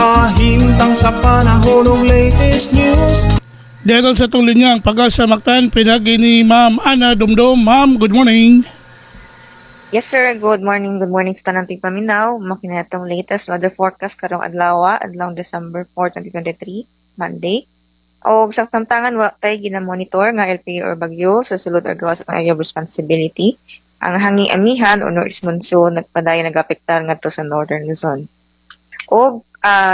kahimtang sa panahon ng latest news. Dito sa itong linyang Pag-asa Mactan, pinagi ni Ma'am Ana Dumdum. Ma'am, good morning. Yes sir, good morning sa tanang tigpaminaw. Makina itong latest weather forecast karong adlaw December 4, 2023, Monday. O sa tamtangan wa tay gina-monitor nga LPA or bagyo sa sulod or gawas ang area of responsibility. Ang hanging amihan o northeast monsoon nagpadaya nagapektar ngadto sa northern Luzon. O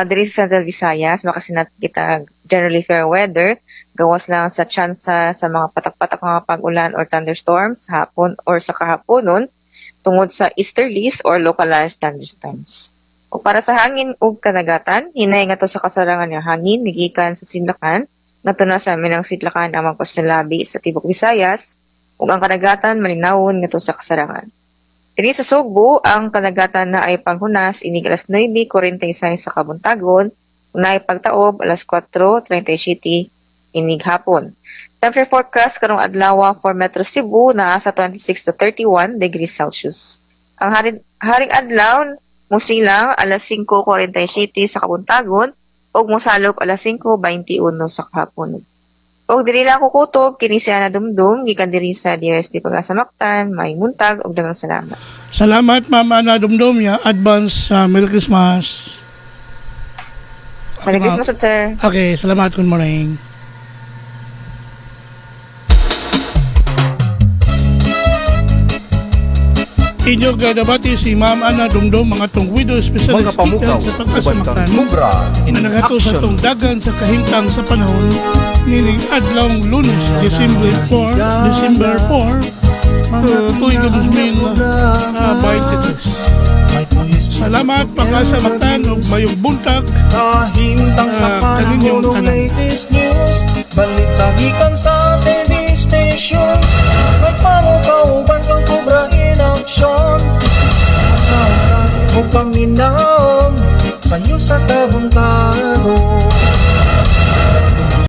diri sa Central Visayas makasinat kita generally fair weather, gawas lang sa tsansa sa mga patak-patak mga pag-ulan or thunderstorms sa hapon or sa kahaponon tungod sa easterlies or localized thunderstorms. O para sa hangin ug kanagatan, hinay nga to sa kasarangan nga hangin migikan sa Sidlakan ngadto na sa Minang Sidlakan amang Labi sa Tibok Visayas ug ang kanagatan malinawon ngadto sa kasarangan. Diri sa Sugbo, ang kanagatan na ay panghunas inig alas 9:46 sa kabuntagon, unay pagtaob alas 4:37 inig hapon. Temperature forecast karong adlaw for Metro Cebu naa sa 26 to 31 degrees Celsius. Ang haring adlaw musilang alas 5:47 sa kabuntagon ug mosalop alas 5:21 sa kahapon. Og diri lang kukutok kini si Ana Dumdum gikan diri sa DSD Pag-asa Mactan. May muntag og daghang salamat. Salamat, Ma'am Ana Dumdum. Advance Merry Christmas. Merry Christmas, sir. Okay, salamat. Good morning. Inyong gadabati si Ma'am Ana Dumdum mga tong widow specialist Mga pamukaw, sa Pag-asa ubantang Mactan. Mubra in Na nagato sa action. tong dagan sa kahimtang sa panahon nining adlawng Lunes, December 4 tuig 2023. Salamat Pag-asa Mactan ug mayong buntag Kahimtang sa kaninyong panahon ng tanan. latest news. Balita gikan sa TV stations. May pamukauban kang Cobra in action. Ang paminaw sa'yo sa tabong tago.